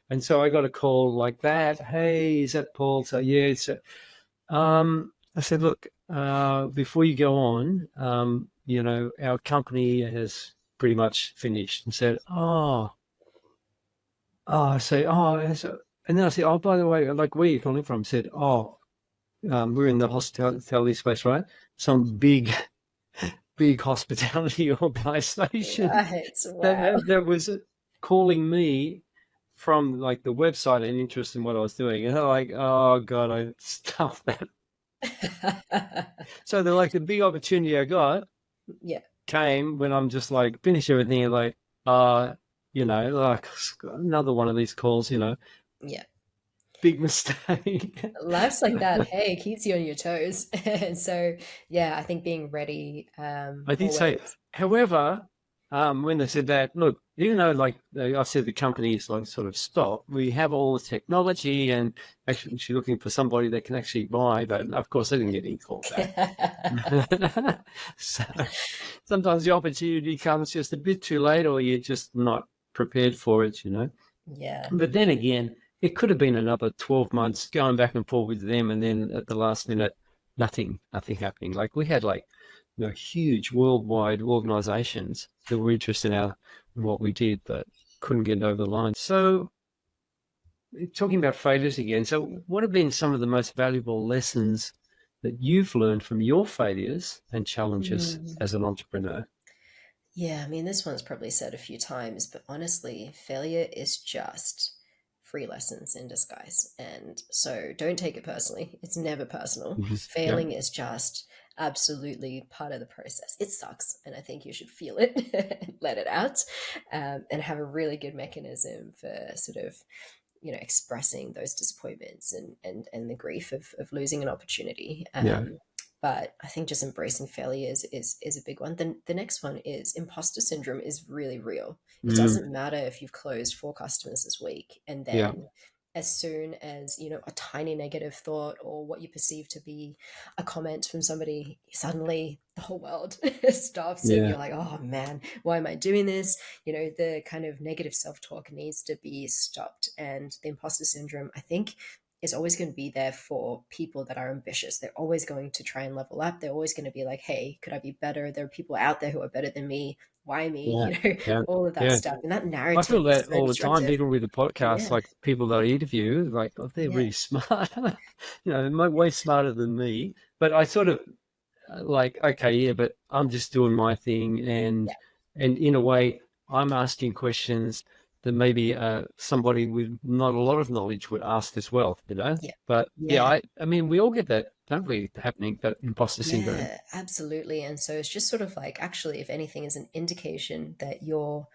and so I got a call like that. Hey, is that Paul? So yeah, I said, look, before you go on, our company has pretty much finished. And said, I say, and then I said, oh, by the way, like, where are you calling from? Said, we're in the hospitality space, right? Some big hospitality organization Right. Wow. that was calling me from like the website and interest in what I was doing. And I'm like, oh God, I stuffed that. So they're like, the big opportunity I got Yeah. came when I'm just like finish everything and like, like another one of these calls, Yeah. big mistake. Life's like that. Hey, it keeps you on your toes. And so, yeah, I think being ready I did say, always. however, when they said that, look, even though like I said, the company is like sort of stopped, we have all the technology and actually she's looking for somebody that can actually buy, but of course they didn't get any call back. So sometimes the opportunity comes just a bit too late or you're just not prepared for it, Yeah. But then again, it could have been another 12 months going back and forth with them and then at the last minute, nothing happening. Like we had like, huge worldwide organizations that were interested in what we did, but couldn't get over the line. So talking about failures again, so what have been some of the most valuable lessons that you've learned from your failures and challenges as an entrepreneur? Yeah, I mean, this one's probably said a few times, but honestly, failure is just free lessons in disguise. And so don't take it personally. It's never personal. Yeah, Failing is just absolutely part of the process. It sucks. And I think you should feel it and let it out, and have a really good mechanism for sort of, expressing those disappointments and the grief of losing an opportunity. yeah. But I think just embracing failure is a big one. Then the next one is imposter syndrome is really real. It Mm, doesn't matter if you've closed 4 customers this week, and yeah, then as soon as a tiny negative thought or what you perceive to be a comment from somebody, suddenly the whole world stops and yeah, you're like, oh man, why am I doing this? The kind of negative self-talk needs to be stopped. And the imposter syndrome, I think, is always going to be there for people that are ambitious. They're always going to try and level up. They're always going to be like, hey, could I be better? There are people out there who are better than me. Why me? yeah, yeah, All of that yeah. stuff. And that I feel narrative is that so all the time, destructive. even with the podcast, Yeah. like people that I interview, like, oh, they're Yeah. really smart, way smarter than me. But I sort of like, okay, yeah, but I'm just doing my thing, Yeah. and in a way, I'm asking questions that maybe somebody with not a lot of knowledge would ask as well, you know. Yeah. But yeah, Yeah. I mean, we all get that, don't we? Happening, that imposter syndrome. Yeah, absolutely. And so it's just sort of like, actually, if anything, is an indication that you're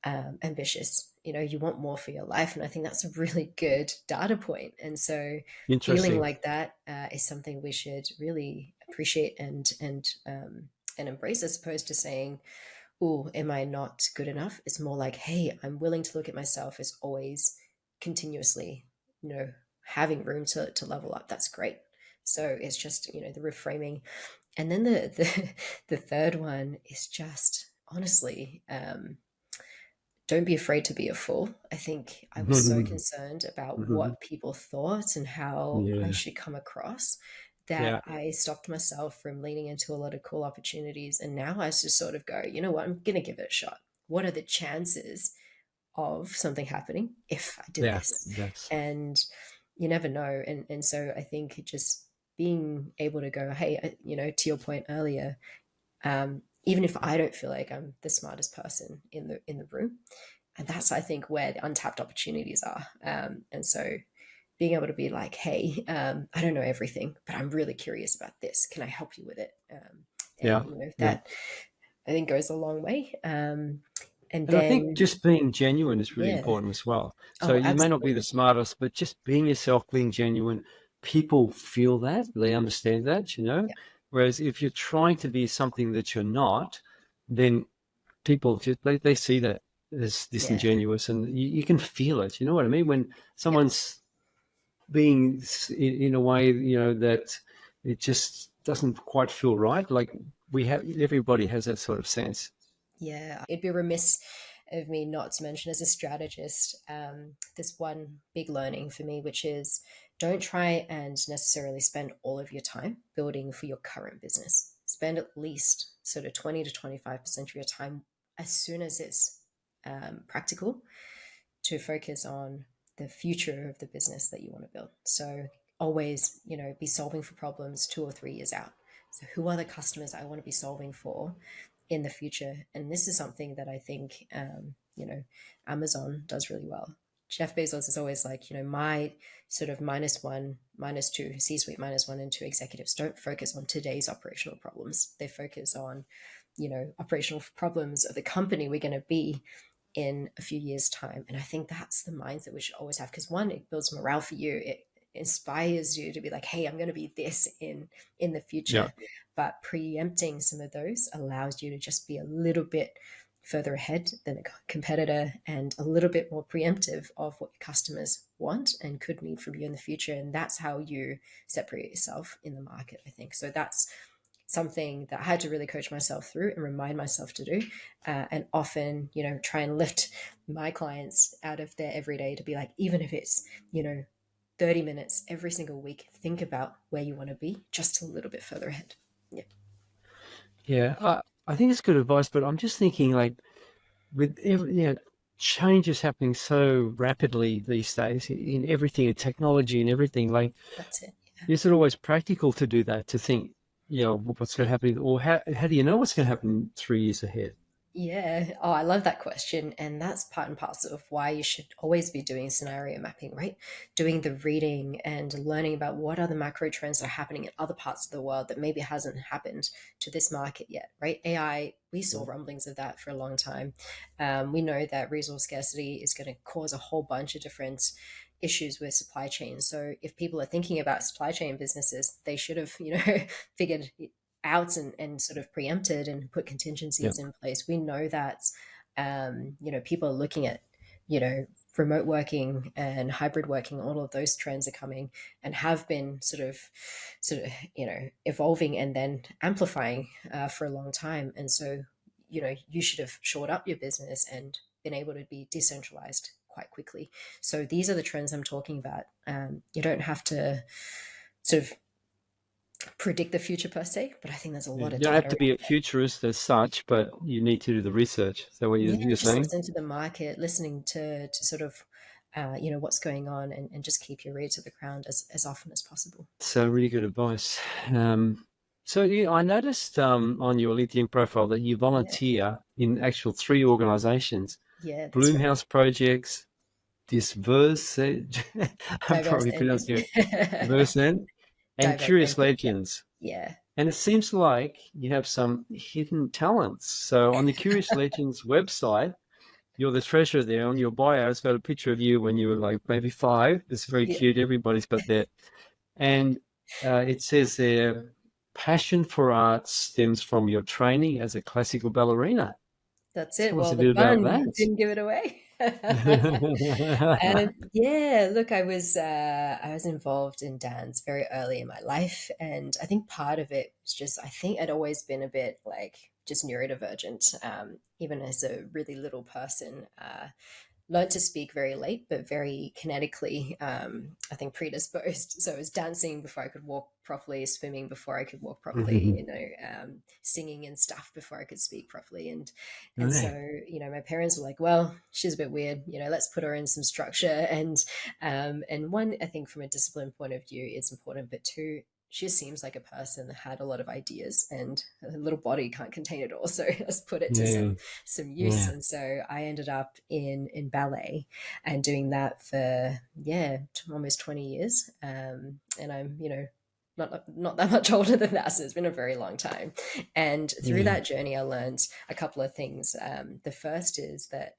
ambitious. You want more for your life. And I think that's a really good data point. And so feeling Interesting. like that is something we should really appreciate and embrace, as opposed to saying, oh, am I not good enough? It's more like, hey, I'm willing to look at myself as always continuously, having room to level up. That's great. So it's just, the reframing. And then the third one is just honestly, don't be afraid to be a fool. I think I was so concerned about what people thought and how I Yeah, should come across that yeah, I stopped myself from leaning into a lot of cool opportunities. And now I just sort of go, you know what, I'm going to give it a shot. What are the chances of something happening if I do yeah. this? That's And you never know. And so I think just being able to go, hey, to your point earlier, even if I don't feel like I'm the smartest person in the room, and that's, I think, where the untapped opportunities are. And so being able to be like, hey, I don't know everything, but I'm really curious about this. Can I help you with it? yeah, And yeah. that, I think, goes a long way. And And I think then, just being genuine is really yeah. important as well. So Oh, you may not be the absolutely. smartest, but just being yourself, being genuine, people feel that, they understand that, you know. Yeah. Whereas if you're trying to be something that you're not, then people just they see that as Yeah. disingenuous, and you can feel it. You know what I mean? When Yeah. someone's being in a way, that it just doesn't quite feel right. Like everybody has that sort of sense. Yeah, it'd be remiss of me not to mention, as a strategist, this one big learning for me, which is don't try and necessarily spend all of your time building for your current business. Spend at least sort of 20 to 25% of your time as soon as it's practical to focus on the future of the business that you want to build. So always, be solving for problems 2 or 3 years out. So who are the customers I want to be solving for in the future? And this is something that I think, Amazon does really well. Jeff Bezos is always like, my sort of minus one, minus two, C-suite minus one and two executives don't focus on today's operational problems. They focus on, operational problems of the company we're going to be in a few years' time. And I think that's the mindset we should always have, because one, it builds morale for you. It inspires you to be like, hey, I'm going to be this in the Yeah, future. But preempting some of those allows you to just be a little bit further ahead than a competitor and a little bit more preemptive of what your customers want and could need from you in the future. And that's how you separate yourself in the market, I think. So that's something that I had to really coach myself through and remind myself to do. And often, try and lift my clients out of their everyday to be like, even if it's, 30 minutes every single week, think about where you want to be just a little bit further ahead. Yeah, yeah. I think it's good advice, but I'm just thinking, like, with change is happening so rapidly these days in everything, in technology and everything. Like, that's it. Yeah. is it always practical to do that? To think, what's going to happen, or how do you know what's going to happen 3 years ahead? Yeah. Oh, I love that question. And that's part and parcel of why you should always be doing scenario mapping, right? Doing the reading and learning about what are the macro trends that are happening in other parts of the world that maybe hasn't happened to this market yet, right? AI, we saw rumblings of that for a long time. We know that resource scarcity is going to cause a whole bunch of different issues with supply chain. So if people are thinking about supply chain businesses, they should have, figured out and sort of preempted and put Yeah. contingencies in place. We know that people are looking at remote working and hybrid working. All of those trends are coming and have been sort of evolving and then amplifying for a long time. And so you should have shored up your business and been able to be decentralized quite quickly. So these are the trends I'm talking about. You don't have to sort of predict the future per se, but I think there's a Yeah. lot You of don't have data to be around a futurist as such, but you need to do the research. Is that what it. Yeah, you're just saying? listen to the market, listening to sort of what's going on, and just keep your ear to the ground as often as possible. So really good advice. So I noticed on your LinkedIn profile that you Yeah, volunteer in actual 3 organizations: yeah, that's right. Bloomhouse Projects, Disverse, I'm Diverse probably and pronouncing it, Versant, and diverse Curious and yeah, Legends. yeah. And it seems like you have some hidden talents. So on the Curious Legends website, you're the treasure there. On your bio, it's got a picture of you when you were like maybe 5. It's very Yeah, cute. Everybody's got that. And it says there, passion for art stems from your training as a classical ballerina. that's it. Tell us Well, a the bit about fun that. didn't give it away. Yeah, look, I was involved in dance very early in my life, and I think part of it was just I think I'd always been a bit like just neurodivergent, even as a really little person. Learned to speak very late, but very kinetically, I think predisposed. So I was dancing before I could walk properly, swimming before I could walk properly, singing and stuff before I could speak properly. And so, my parents were like, well, she's a bit weird, let's put her in some structure. And one, I think from a discipline point of view, it's important, but two, she just seems like a person that had a lot of ideas and a little body can't contain it all. So let's put it to Yeah, some use. yeah. And so I ended up in ballet and doing that for almost 20 years. And I'm not that much older than that, so it's been a very long time. And through Yeah. that journey, I learned a couple of things. The first is that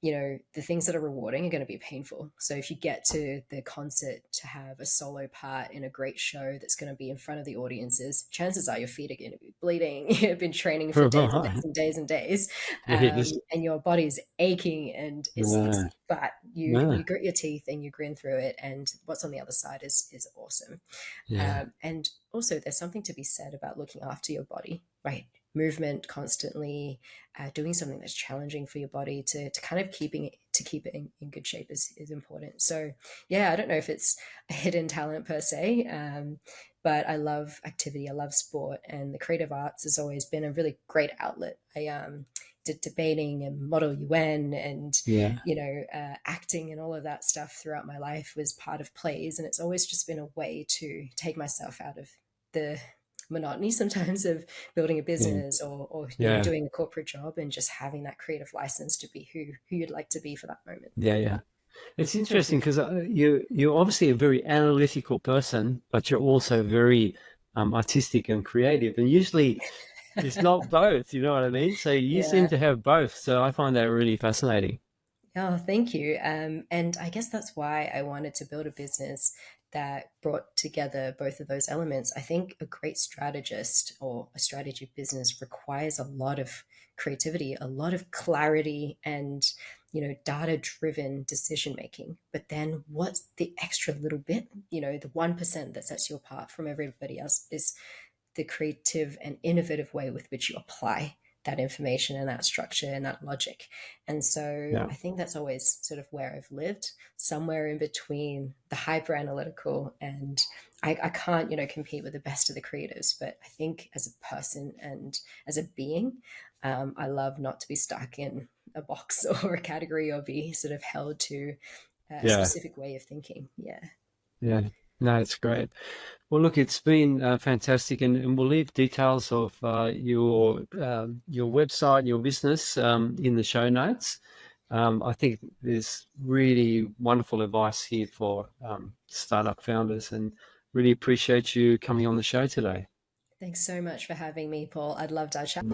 the things that are rewarding are going to be painful. So if you get to the concert to have a solo part in a great show that's going to be in front of the audiences, chances are your feet are going to be bleeding. You've been training for days and days and days and days, Yes. and your body's aching, and Yeah. but you Yeah. grit your teeth and you grin through it, and what's on the other side is awesome. Yeah. And also, there's something to be said about looking after your body, right? Movement constantly, doing something that's challenging for your body to kind of keep it in good shape is important. So yeah, I don't know if it's a hidden talent per se, but I love activity, I love sport, and the creative arts has always been a really great outlet. I did debating and model UN and Yeah. acting and all of that stuff throughout my life was part of plays, and it's always just been a way to take myself out of the monotony sometimes of building a Yeah. business or Yeah. doing a corporate job, and just having that creative license to be who you'd like to be for that moment. Yeah. Yeah. It's interesting because you're obviously a very analytical person, but you're also very artistic and creative. And usually it's not both, you know what I mean? So you seem Yeah. to have both. So I find that really fascinating. Oh, thank you. And I guess that's why I wanted to build a business that brought together both of those elements. I think a great strategist or a strategy business requires a lot of creativity, a lot of clarity, and data driven decision making. But then what's the extra little bit? The 1% that sets you apart from everybody else is the creative and innovative way with which you apply that information and that structure and that logic. And so Yeah. I think that's always sort of where I've lived, somewhere in between the hyper analytical and I can't, compete with the best of the creatives, but I think as a person and as a being, I love not to be stuck in a box or a category or be sort of held to a Yeah. specific way of thinking. Yeah. Yeah. No, it's great. Well, look, it's been fantastic, and we'll leave details of your website, your business in the show notes. I think there's really wonderful advice here for startup founders, and really appreciate you coming on the show today. Thanks so much for having me, Paul. I'd love to chat.